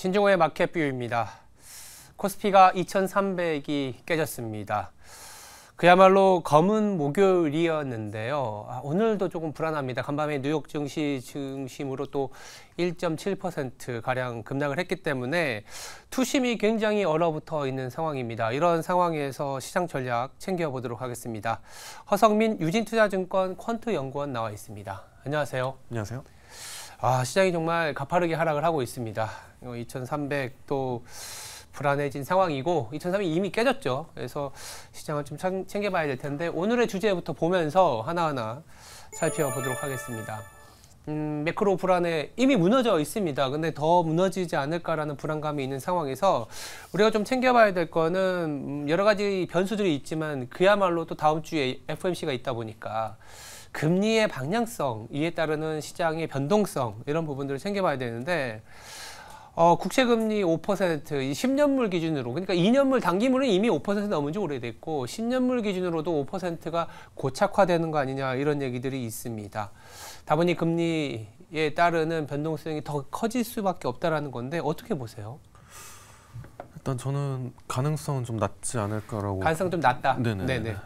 신종호의 마켓뷰입니다. 코스피가 2300이 깨졌습니다. 그야말로 검은 목요일이었는데요. 오늘도 조금 불안합니다. 간밤에 뉴욕 증시 중심으로 또 1.7%가량 급락을 했기 때문에 투심이 굉장히 얼어붙어 있는 상황입니다. 이런 상황에서 시장 전략 챙겨보도록 하겠습니다. 허성민 유진투자증권 퀀트연구원 나와 있습니다. 안녕하세요. 안녕하세요. 시장이 정말 가파르게 하락을 하고 있습니다. 2300 또 불안해진 상황이고 2300이 이미 깨졌죠. 그래서 시장을 좀 챙겨봐야 될 텐데 오늘의 주제부터 보면서 하나하나 살펴보도록 하겠습니다. 매크로 불안에 이미 무너져 있습니다. 근데 더 무너지지 않을까라는 불안감이 있는 상황에서 우리가 좀 챙겨봐야 될 거는 여러 가지 변수들이 있지만 그야말로 또 다음 주에 FOMC가 있다 보니까 금리의 방향성, 이에 따르는 시장의 변동성 이런 부분들을 챙겨봐야 되는데 국채금리 5%, 이 10년물 기준으로, 그러니까 2년물 단기물은 이미 5% 넘은 지 오래됐고 10년물 기준으로도 5%가 고착화되는 거 아니냐 이런 얘기들이 있습니다. 다분히 금리에 따르는 변동성이 더 커질 수밖에 없다라는 건데 어떻게 보세요? 일단 저는 가능성은 좀 낮지 않을까라고. 가능성 좀 낮다. 네네.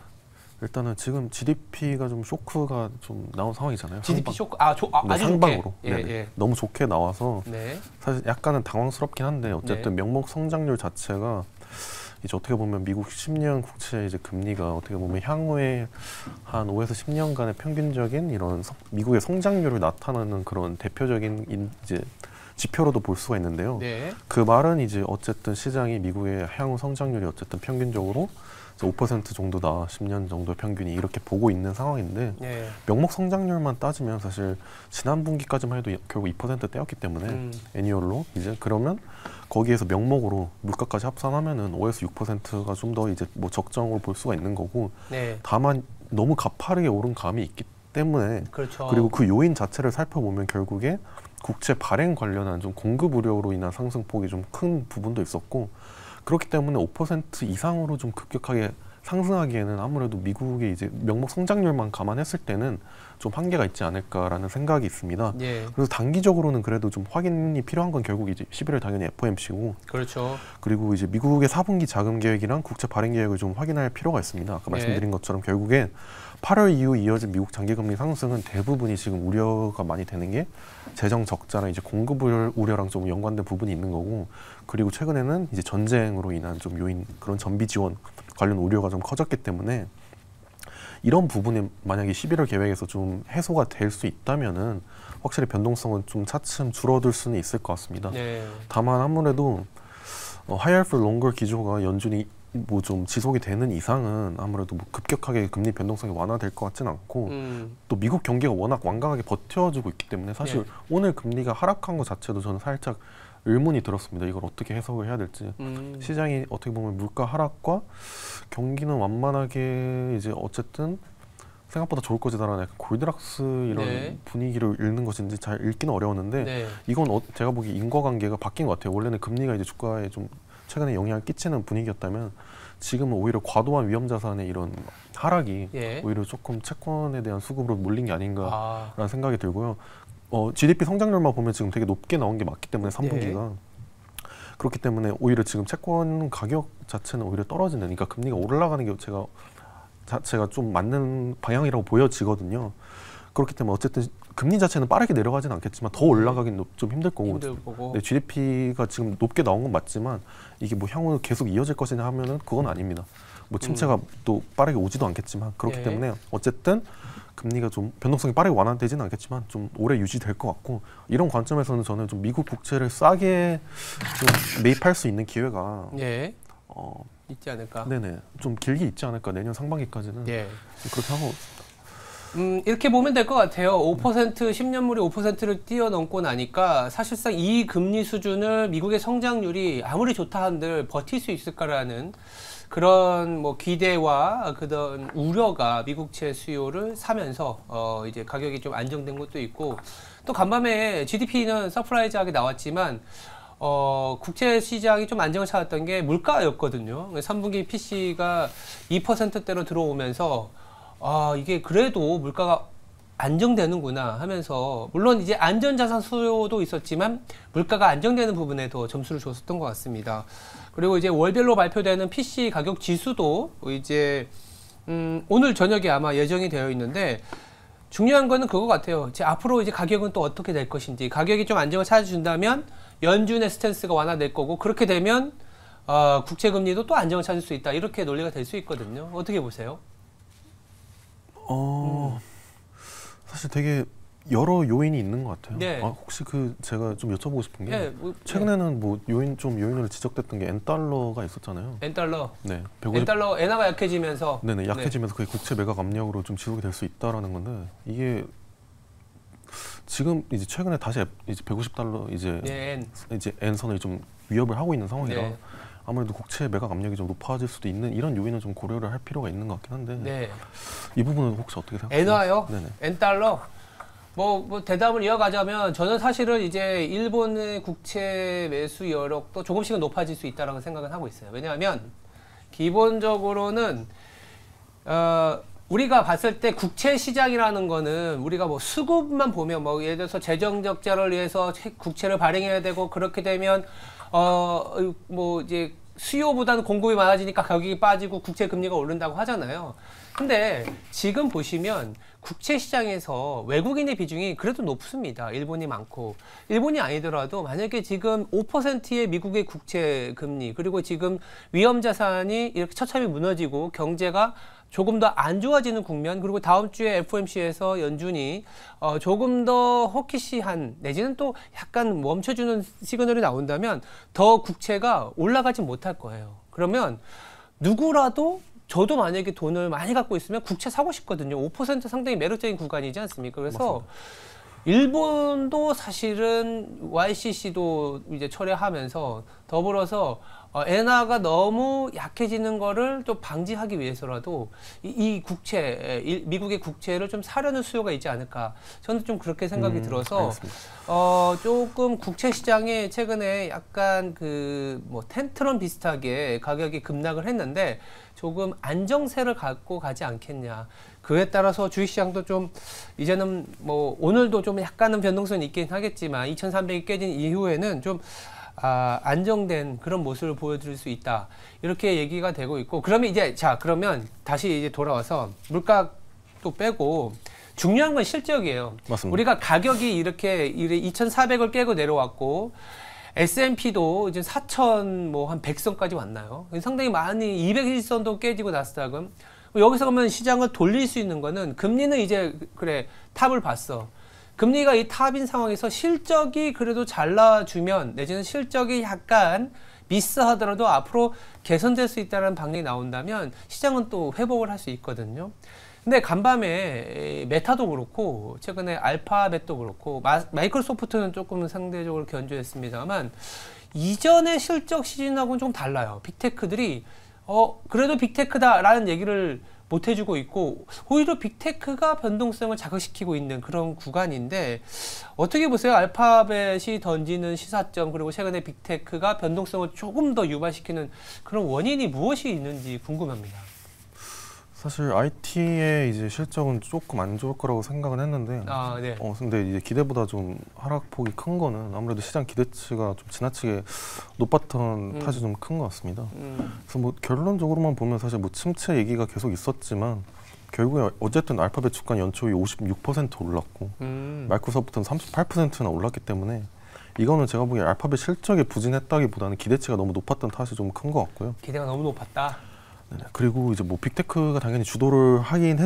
일단은 지금 GDP가 좀 쇼크가 좀 나온 상황이잖아요. GDP 쇼크? 아주 상방으로. 좋게. 너무 좋게 나와서 네. 사실 약간은 당황스럽긴 한데 어쨌든 명목 성장률 자체가 이제 어떻게 보면 미국 10년 국채 이제 금리가 어떻게 보면 향후에 한 5에서 10년간의 평균적인 이런 미국의 성장률을 나타내는 그런 대표적인 이제 지표로도 볼 수가 있는데요. 네. 그 말은 이제 어쨌든 시장이 미국의 향후 성장률이 어쨌든 평균적으로 5% 정도다, 10년 정도 평균이 이렇게 보고 있는 상황인데 네. 명목 성장률만 따지면 사실 지난 분기까지만 해도 결국 2%대였기 때문에 애니얼로 이제 그러면 거기에서 명목으로 물가까지 합산하면은 5에서 6%가 좀 더 이제 뭐 적정으로 볼 수가 있는 거고 네. 다만 너무 가파르게 오른 감이 있기 때문에 그렇죠. 그리고 그 요인 자체를 살펴보면 결국에 국채 발행 관련한 좀 공급 우려로 인한 상승폭이 좀 큰 부분도 있었고 그렇기 때문에 5% 이상으로 좀 급격하게 상승하기에는 아무래도 미국의 이제 명목 성장률만 감안했을 때는 좀 한계가 있지 않을까라는 생각이 있습니다. 예. 그래서 단기적으로는 그래도 좀 확인이 필요한 건 결국 이제 11월 당연히 FOMC고, 그렇죠. 그리고 이제 미국의 4분기 자금 계획이랑 국채 발행 계획을 좀 확인할 필요가 있습니다. 아까 말씀드린 것처럼 결국에 8월 이후 이어진 미국 장기금리 상승은 대부분이 지금 우려가 많이 되는 게 재정 적자나 이제 공급 우려랑 좀 연관된 부분이 있는 거고, 그리고 최근에는 이제 전쟁으로 인한 좀 요인 그런 전비 지원 관련 우려가 좀 커졌기 때문에 이런 부분이 만약에 11월 계획에서 좀 해소가 될 수 있다면은 확실히 변동성은 좀 차츰 줄어들 수는 있을 것 같습니다. 네. 다만 아무래도 higher for longer 기조가 연준이 뭐 좀 지속이 되는 이상은 아무래도 뭐 급격하게 금리 변동성이 완화될 것 같지는 않고 또 미국 경기가 워낙 완강하게 버텨주고 있기 때문에 사실 오늘 금리가 하락한 것 자체도 저는 살짝 의문이 들었습니다. 이걸 어떻게 해석을 해야 될지. 시장이 어떻게 보면 물가 하락과 경기는 완만하게 이제 어쨌든 생각보다 좋을 것이다라는 약간 골드락스 이런 분위기를 읽는 것인지 잘 읽기는 어려웠는데 이건 제가 보기 인과관계가 바뀐 것 같아요. 원래는 금리가 이제 주가에 좀 최근에 영향을 끼치는 분위기였다면 지금은 오히려 과도한 위험 자산의 이런 하락이 오히려 조금 채권에 대한 수급으로 몰린 게 아닌가라는 생각이 들고요. GDP 성장률만 보면 지금 되게 높게 나온 게 맞기 때문에 3분기가 그렇기 때문에 오히려 지금 채권 가격 자체는 오히려 떨어지는, 그러니까 금리가 올라가는 게 자체가 좀 맞는 방향이라고 보여지거든요. 그렇기 때문에 어쨌든 금리 자체는 빠르게 내려가지는 않겠지만 더 올라가긴 좀 힘들 거고. 네, GDP가 지금 높게 나온 건 맞지만 이게 뭐 향후 계속 이어질 것이냐 하면은 그건 아닙니다. 뭐 침체가 또 빠르게 오지도 않겠지만 그렇기 때문에 어쨌든 금리가 좀 변동성이 빠르게 완화되지는 않겠지만 좀 오래 유지될 것 같고, 이런 관점에서는 저는 좀 미국 국채를 싸게 좀 매입할 수 있는 기회가 있지 않을까. 네네, 좀 길게 있지 않을까. 내년 상반기까지는 그렇게 하고. 이렇게 보면 될 것 같아요. 5% 10년물이 5%를 뛰어넘고 나니까 사실상 이 금리 수준을 미국의 성장률이 아무리 좋다 한들 버틸 수 있을까라는 그런 뭐 기대와 그런 우려가 미국채 수요를 사면서 이제 가격이 좀 안정된 것도 있고, 또 간밤에 GDP는 서프라이즈하게 나왔지만 국채 시장이 좀 안정을 찾았던 게 물가였거든요. 3분기 PC가 2%대로 들어오면서 이게 그래도 물가가 안정되는구나 하면서 물론 이제 안전자산 수요도 있었지만 물가가 안정되는 부분에 더 점수를 줬었던 것 같습니다. 그리고 이제 월별로 발표되는 PC 가격 지수도 이제 오늘 저녁에 아마 예정이 되어 있는데 중요한 거는 그거 같아요. 이제 앞으로 이제 가격은 또 어떻게 될 것인지 가격이 좀 안정을 찾아준다면 연준의 스탠스가 완화될 거고 그렇게 되면 국채 금리도 또 안정을 찾을 수 있다 이렇게 논리가 될 수 있거든요. 어떻게 보세요? 사실 되게 여러 요인이 있는 것 같아요. 네. 혹시 제가 좀 여쭤보고 싶은 게 네, 최근에는 뭐 요인으로 지적됐던 게 엔달러가 있었잖아요. 엔달러. 네, 엔달러 엔화가 약해지면서. 네네 약해지면서 그게 국채 매각 압력으로 좀 지속이 될 수 있다라는 건데 이게 지금 이제 최근에 다시 이제 150달러 이제 엔 선을 좀 위협을 하고 있는 상황이라. 네. 아무래도 국채 매각 압력이 좀 높아질 수도 있는 이런 요인은 좀 고려를 할 필요가 있는 것 같긴 한데 네. 이 부분은 혹시 어떻게 생각하세요? 엔화요? 네네. 엔달러? 뭐 대답을 이어가자면 저는 사실은 이제 일본의 국채 매수 여력도 조금씩은 높아질 수 있다라고 생각은 하고 있어요. 왜냐하면 기본적으로는 우리가 봤을 때 국채 시장이라는 거는 우리가 뭐 수급만 보면 뭐 예를 들어서 재정 적자를 위해서 국채를 발행해야 되고 그렇게 되면 뭐 이제 수요보다는 공급이 많아지니까 가격이 빠지고 국채 금리가 오른다고 하잖아요. 근데 지금 보시면 국채 시장에서 외국인의 비중이 그래도 높습니다. 일본이 많고. 일본이 아니더라도 만약에 지금 5%의 미국의 국채 금리 그리고 지금 위험 자산이 이렇게 처참히 무너지고 경제가 조금 더 안 좋아지는 국면 그리고 다음 주에 FOMC에서 연준이 조금 더 허키시한 내지는 또 약간 멈춰주는 시그널이 나온다면 더 국채가 올라가지 못할 거예요. 그러면 누구라도 저도 만약에 돈을 많이 갖고 있으면 국채 사고 싶거든요. 5% 상당히 매력적인 구간이지 않습니까? 그래서 맞습니다. 일본도 사실은 YCC도 이제 철회하면서 더불어서 엔화가 너무 약해지는 거를 또 방지하기 위해서라도 이 국채, 미국의 국채를 좀 사려는 수요가 있지 않을까. 저는 좀 그렇게 생각이 들어서 알겠습니다. 조금 국채 시장에 최근에 약간 뭐 텐트럼 비슷하게 가격이 급락을 했는데 조금 안정세를 갖고 가지 않겠냐. 그에 따라서 주식시장도 좀 이제는 뭐 오늘도 좀 약간은 변동성이 있긴 하겠지만 2300이 깨진 이후에는 좀 안정된 그런 모습을 보여드릴 수 있다. 이렇게 얘기가 되고 있고 그러면 이제 그러면 다시 이제 돌아와서 물가 또 빼고 중요한 건 실적이에요. 맞습니다. 우리가 가격이 이렇게 2,400을 깨고 내려왔고 S&P도 이제 4,000 뭐 한 100선까지 왔나요? 상당히 많이 200일선도 깨지고 나스닥은 여기서 그러면 시장을 돌릴 수 있는 거는 금리는 이제 그래 탑을 봤어. 금리가 이 탑인 상황에서 실적이 그래도 잘 나와주면 내지는 실적이 약간 미스하더라도 앞으로 개선될 수 있다는 방향이 나온다면 시장은 또 회복을 할 수 있거든요. 근데 간밤에 메타도 그렇고 최근에 알파벳도 그렇고 마이크로소프트는 조금 상대적으로 견조했습니다만 이전의 실적 시즌하고는 좀 달라요. 빅테크들이 그래도 빅테크다라는 얘기를 못 해주고 있고 오히려 빅테크가 변동성을 자극시키고 있는 그런 구간인데 어떻게 보세요? 알파벳이 던지는 시사점 그리고 최근에 빅테크가 변동성을 조금 더 유발시키는 그런 원인이 무엇이 있는지 궁금합니다. 사실 IT의 이제 실적은 조금 안 좋을 거라고 생각은 했는데 네. 근데 이제 기대보다 좀 하락폭이 큰 거는 아무래도 시장 기대치가 좀 지나치게 높았던 탓이 좀 큰 것 같습니다. 그래서 뭐 결론적으로만 보면 사실 뭐 침체 얘기가 계속 있었지만 결국에 어쨌든 알파벳 주가 연초에 56% 올랐고 마이크로소프트는 38%나 올랐기 때문에 이거는 제가 보기에 알파벳 실적에 부진했다기보다는 기대치가 너무 높았던 탓이 좀 큰 것 같고요. 기대가 너무 높았다. 네네. 그리고 이제 뭐 빅테크가 당연히 주도를 하긴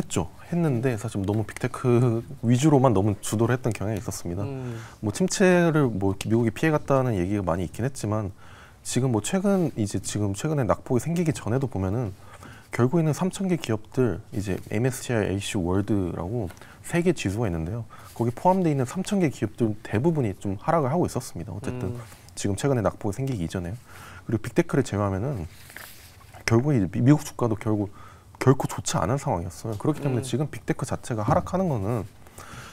했는데 사실 너무 빅테크 위주로만 너무 주도를 했던 경향이 있었습니다. 뭐 침체를 뭐 미국이 피해갔다는 얘기가 많이 있긴 했지만 지금 뭐 최근에 낙폭이 생기기 전에도 보면은 결국에는 3,000개 기업들 이제 MSCI AC 월드라고 3개 지수가 있는데요. 거기 포함되어 있는 3,000개 기업들 대부분이 좀 하락을 하고 있었습니다. 어쨌든 지금 최근에 낙폭이 생기기 이전에요. 그리고 빅테크를 제외하면은 결국에 미국 주가도 결코 좋지 않은 상황이었어요. 그렇기 때문에 지금 빅테크 자체가 하락하는 거는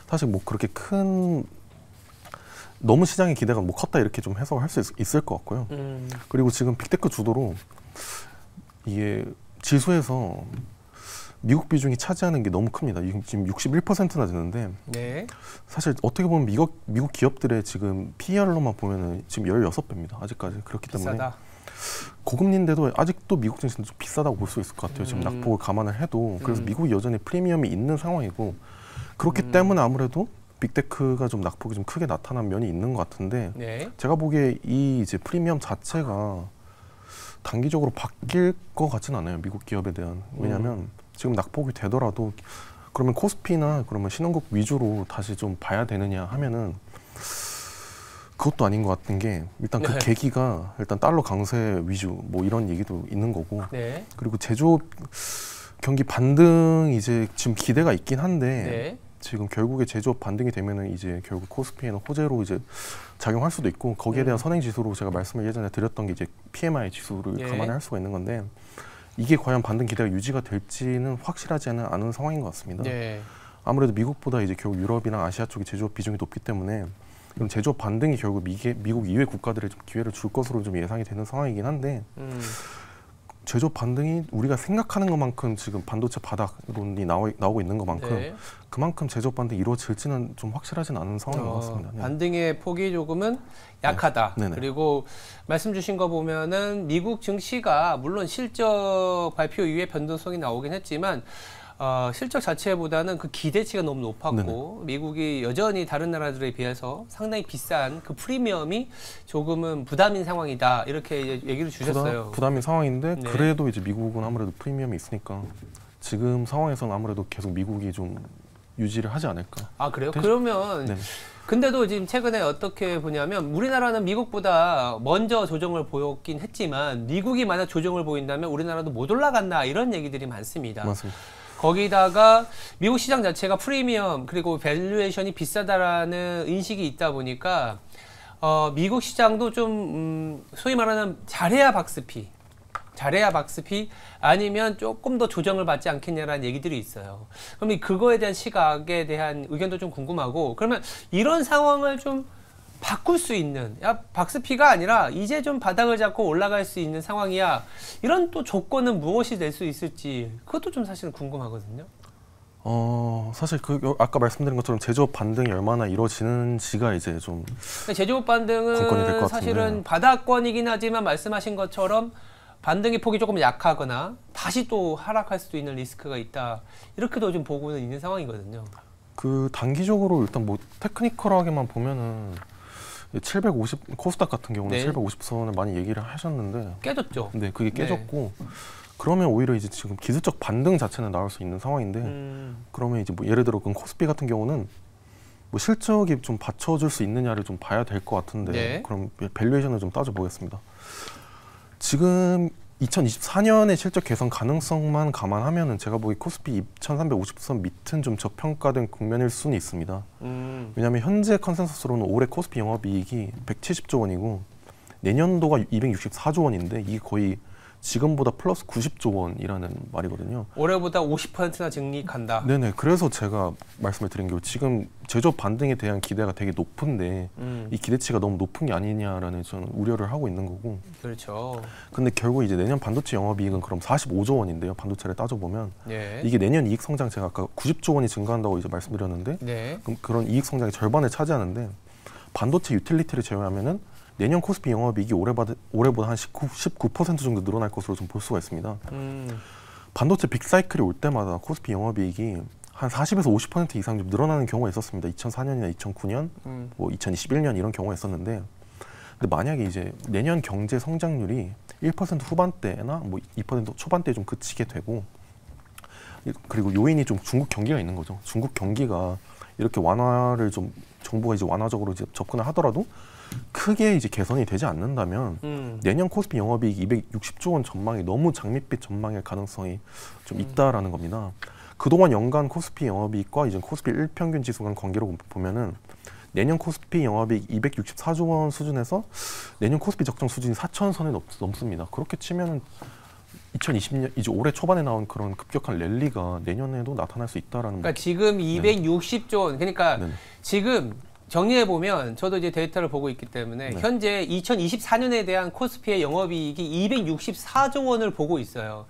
사실 뭐 그렇게 너무 시장의 기대가 뭐 컸다 이렇게 좀 해석을 할 수 있을 것 같고요. 그리고 지금 빅테크 주도로 이게 지수에서 미국 비중이 차지하는 게 너무 큽니다. 지금 61%나 되는데 네. 사실 어떻게 보면 미국 기업들의 지금 PER로만 보면은 지금 16배입니다. 아직까지. 그렇기 때문에 비싸다. 고금리인데도 아직도 미국 증시는 좀 비싸다고 볼 수 있을 것 같아요. 지금 낙폭을 감안을 해도. 그래서 미국이 여전히 프리미엄이 있는 상황이고 그렇기 때문에 아무래도 빅테크가 좀 낙폭이 좀 크게 나타난 면이 있는 것 같은데 네. 제가 보기에 이 이제 프리미엄 자체가 단기적으로 바뀔 것 같진 않아요. 미국 기업에 대한. 왜냐하면 지금 낙폭이 되더라도 그러면 코스피나 그러면 신흥국 위주로 다시 좀 봐야 되느냐 하면은 그것도 아닌 것 같은 게 일단 그 네. 계기가 일단 달러 강세 위주 뭐 이런 얘기도 있는 거고 네. 그리고 제조업 경기 반등 이제 지금 기대가 있긴 한데 네. 지금 결국에 제조업 반등이 되면은 이제 결국 코스피에는 호재로 이제 작용할 수도 있고 거기에 대한 선행 지수로 제가 말씀을 예전에 드렸던 게 이제 PMI 지수를 예. 감안할 수가 있는 건데 이게 과연 반등 기대가 유지가 될지는 확실하지는 않은 상황인 것 같습니다. 네. 아무래도 미국보다 이제 결국 유럽이나 아시아 쪽의 제조업 비중이 높기 때문에 그럼 제조업 반등이 결국 미국 이외 국가들에 좀 기회를 줄 것으로 좀 예상이 되는 상황이긴 한데 제조업 반등이 우리가 생각하는 것만큼 지금 반도체 바닥론이 나오고 있는 것만큼 네. 그만큼 제조업 반등이 이루어질지는 좀 확실하지는 않은 상황인 것 같습니다. 네. 반등의 폭이 조금은 약하다. 네. 네네. 그리고 말씀 주신 거 보면은 미국 증시가 물론 실적 발표 이후에 변동성이 나오긴 했지만 실적 자체보다는 그 기대치가 너무 높았고 네네. 미국이 여전히 다른 나라들에 비해서 상당히 비싼 그 프리미엄이 조금은 부담인 상황이다. 이렇게 이제 얘기를 주셨어요. 부담인 상황인데 네. 그래도 이제 미국은 아무래도 프리미엄이 있으니까 지금 상황에서는 아무래도 계속 미국이 좀 유지를 하지 않을까. 아, 그래요? 그러면 네. 근데도 지금 최근에 어떻게 보냐면 우리나라는 미국보다 먼저 조정을 보였긴 했지만 미국이 만약 조정을 보인다면 우리나라도 못 올라간다 이런 얘기들이 많습니다. 맞습니다. 거기다가 미국 시장 자체가 프리미엄 그리고 밸류에이션이 비싸다라는 인식이 있다 보니까 미국 시장도 좀 소위 말하는 잘해야 박스피 아니면 조금 더 조정을 받지 않겠냐라는 얘기들이 있어요. 그럼 그거에 대한 시각에 대한 의견도 좀 궁금하고 그러면 이런 상황을 좀 바꿀 수 있는 박스피가 아니라 이제 좀 바닥을 잡고 올라갈 수 있는 상황이야. 이런 또 조건은 무엇이 될 수 있을지 그것도 좀 사실은 궁금하거든요. 사실 아까 말씀드린 것처럼 제조업 반등이 얼마나 이루어지는지가 이제 좀 제조업 관건이 될 것 반등은 같은데. 사실은 바닥권이긴 하지만 말씀하신 것처럼 반등의 폭이 조금 약하거나 다시 또 하락할 수도 있는 리스크가 있다. 이렇게도 좀 보고는 있는 상황이거든요. 그 단기적으로 일단 뭐 테크니컬하게만 보면은 750 코스닥 같은 경우는 네. 750선을 많이 얘기를 하셨는데 깨졌죠. 네, 그게 깨졌고 그러면 오히려 이제 지금 기술적 반등 자체는 나올 수 있는 상황인데 그러면 이제 뭐 예를 들어 그 코스피 같은 경우는 뭐 실적이 좀 받쳐줄 수 있느냐를 좀 봐야 될 것 같은데 네. 그럼 밸류에이션을 좀 따져보겠습니다. 지금 2024년의 실적 개선 가능성만 감안하면은 제가 보기 코스피 2350선 밑은 좀 저평가된 국면일 수는 있습니다. 왜냐하면 현재 컨센서스로는 올해 코스피 영업이익이 170조 원이고 내년도가 264조 원인데 이게 거의 지금보다 플러스 90조 원이라는 말이거든요. 올해보다 50%나 증리한다. 네네. 그래서 제가 말씀을 드린 게 지금 제조업 반등에 대한 기대가 되게 높은데 이 기대치가 너무 높은 게 아니냐라는 저는 우려를 하고 있는 거고. 그렇죠. 근데 결국 이제 내년 반도체 영업이익은 그럼 45조 원인데요. 반도체를 따져보면 네. 이게 내년 이익 성장 제가 아까 90조 원이 증가한다고 이제 말씀드렸는데 네. 그럼 그런 이익 성장의 절반을 차지하는데 반도체 유틸리티를 제외하면은 내년 코스피 영업이익이 올해보다 한 19% 정도 늘어날 것으로 좀 볼 수가 있습니다. 반도체 빅사이클이 올 때마다 코스피 영업이익이 한 40에서 50% 이상 좀 늘어나는 경우가 있었습니다. 2004년이나 2009년, 뭐 2021년 이런 경우가 있었는데 근데 만약에 이제 내년 경제 성장률이 1% 후반대나 뭐 2% 초반대에 좀 그치게 되고 그리고 요인이 좀 중국 경기가 있는 거죠. 중국 경기가 이렇게 완화를 좀 정부가 이제 완화적으로 이제 접근을 하더라도 크게 이제 개선이 되지 않는다면 내년 코스피 영업이익 260조 원 전망이 너무 장밋빛 전망일 가능성이 좀 있다라는 겁니다. 그동안 연간 코스피 영업이익과 이제 코스피 일평균 지수 간 관계로 보면은 내년 코스피 영업이익 264조 원 수준에서 내년 코스피 적정 수준이 4,000선에 넘습니다. 그렇게 치면은 2020년 이제 올해 초반에 나온 그런 급격한 랠리가 내년에도 나타날 수 있다라는. 그러니까 지금 260조 원. 그러니까 네네. 지금 정리해 보면 저도 이제 데이터를 보고 있기 때문에 네. 현재 2024년에 대한 코스피의 영업이익이 264조 원을 보고 있어요.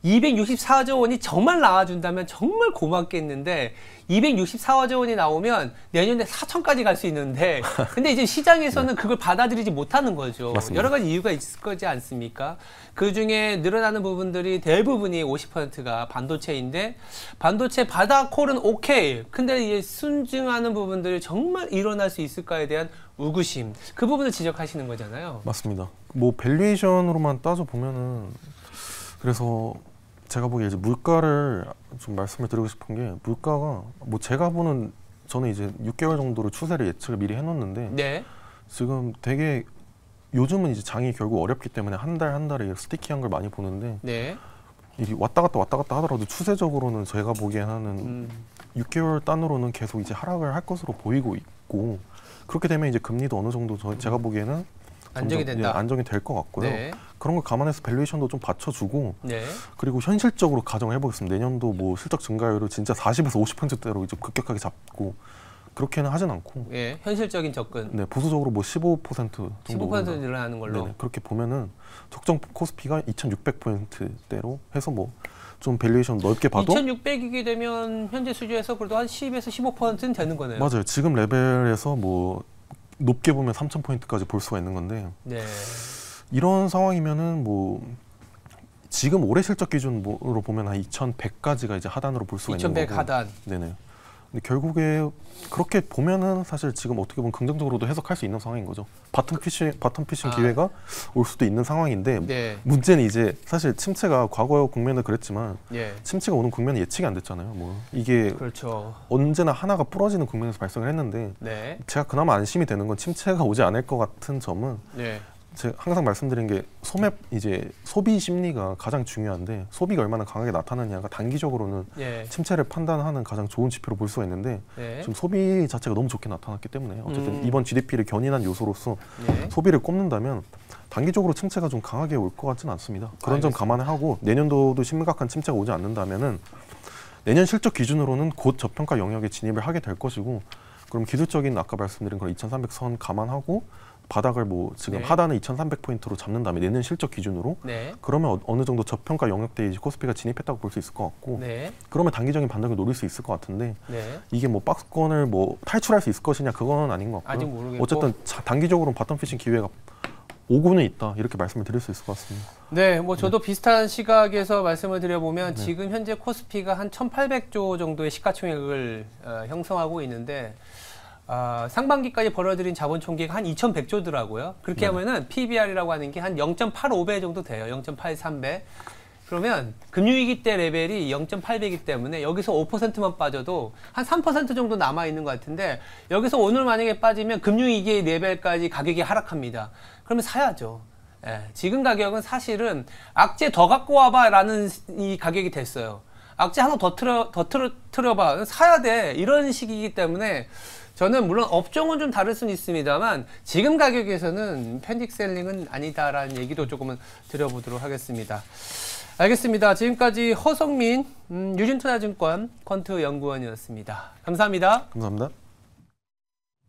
264조 원이 정말 나와준다면 정말 고맙겠는데 264조 원이 나오면 내년에 4천까지 갈 수 있는데 근데 이제 시장에서는 그걸 받아들이지 못하는 거죠. 맞습니다. 여러 가지 이유가 있을 거지 않습니까? 그중에 늘어나는 부분들이 대부분이 50%가 반도체인데 반도체 바닥콜은 오케이. 근데 이제 순증하는 부분들이 정말 일어날 수 있을까에 대한 의구심. 그 부분을 지적하시는 거잖아요. 맞습니다. 뭐 밸류에이션으로만 따져 보면은 그래서 제가 보기에 이제 물가를 좀 말씀을 드리고 싶은 게 물가가 뭐 제가 보는 저는 이제 6개월 정도로 추세를 예측을 미리 해놓는데 네. 지금 되게 요즘은 이제 장이 결국 어렵기 때문에 한 달에 스티키한 걸 많이 보는데 네. 이 왔다 갔다 하더라도 추세적으로는 제가 보기에는 6개월 단으로는 계속 이제 하락을 할 것으로 보이고 있고 그렇게 되면 이제 금리도 어느 정도 제가 보기에는 안정이 된다. 예, 안정이 될 것 같고요. 네. 그런 걸 감안해서 밸류에이션도 좀 받쳐주고 네. 그리고 현실적으로 가정을 해보겠습니다. 내년도 뭐 실적 증가율을 진짜 40에서 50%대로 이제 급격하게 잡고 그렇게는 하진 않고 예, 현실적인 접근. 네, 보수적으로 뭐 15% 정도 15% 늘어나는 걸로. 네네, 그렇게 보면은 적정 코스피가 2,600포인트대로 해서 뭐 좀 밸류에이션 넓게 봐도 2,600이게 되면 현재 수준에서 그래도 한 10에서 15%는 되는 거네요. 맞아요. 지금 레벨에서 뭐 높게 보면 3,000포인트까지 볼 수가 있는 건데 네. 이런 상황이면은 뭐 지금 올해 실적 기준으로 보면 한 2,100까지가 이제 하단으로 볼 수가 있는 2,100 거고. 하단. 네네. 근데 결국에 그렇게 보면은 사실 지금 어떻게 보면 긍정적으로도 해석할 수 있는 상황인 거죠. 바텀 피싱 기회가 올 수도 있는 상황인데 네. 문제는 이제 사실 침체가 과거 국면도 그랬지만 예. 침체가 오는 국면이 예측이 안 됐잖아요. 뭐 이게 그렇죠. 언제나 하나가 부러지는 국면에서 발생을 했는데 네. 제가 그나마 안심이 되는 건 침체가 오지 않을 것 같은 점은 네. 제가 항상 말씀드린 게 이제 소비 심리가 가장 중요한데 소비가 얼마나 강하게 나타나냐가 단기적으로는 예. 침체를 판단하는 가장 좋은 지표로 볼 수가 있는데 네. 지금 소비 자체가 너무 좋게 나타났기 때문에 어쨌든 이번 GDP를 견인한 요소로서 네. 소비를 꼽는다면 단기적으로 침체가 좀 강하게 올 것 같지는 않습니다. 그런 점 알겠습니다. 감안을 하고 내년도도 심각한 침체가 오지 않는다면은 내년 실적 기준으로는 곧 저평가 영역에 진입을 하게 될 것이고 그럼 기술적인 아까 말씀드린 그런 2,300선 감안하고 바닥을 뭐 지금 네. 하단을 2,300포인트로 잡는 다음에 내년 실적 기준으로 네. 그러면 어느 정도 저평가 영역대에 이제 코스피가 진입했다고 볼 수 있을 것 같고 네. 그러면 단기적인 반등을 노릴 수 있을 것 같은데 네. 이게 뭐 박스권을 뭐 탈출할 수 있을 것이냐 그건 아닌 것 같고요. 아직 모르겠고. 어쨌든 단기적으로는 바텀 피싱 기회가 오고는 있다 이렇게 말씀을 드릴 수 있을 것 같습니다. 네, 뭐 저도 비슷한 시각에서 말씀을 드려보면 지금 현재 코스피가 한 1,800조 정도의 시가총액을 형성하고 있는데 상반기까지 벌어들인 자본 총계가 한 2,100조더라고요. 그렇게 하면은 PBR이라고 하는 게 한 0.85배 정도 돼요. 0.83배. 그러면 금융위기 때 레벨이 0.8배이기 때문에 여기서 5%만 빠져도 한 3% 정도 남아있는 것 같은데 여기서 오늘 만약에 빠지면 금융위기 레벨까지 가격이 하락합니다. 그러면 사야죠. 예, 지금 가격은 사실은 악재 더 갖고 와봐 라는 이 가격이 됐어요. 악재 하나 더 틀어봐. 사야 돼. 이런 식이기 때문에 저는 물론 업종은 좀 다를 수는 있습니다만 지금 가격에서는 패닉 셀링은 아니다라는 얘기도 조금은 드려보도록 하겠습니다. 알겠습니다. 지금까지 허성민 유진투자증권 퀀트 연구원이었습니다. 감사합니다. 감사합니다.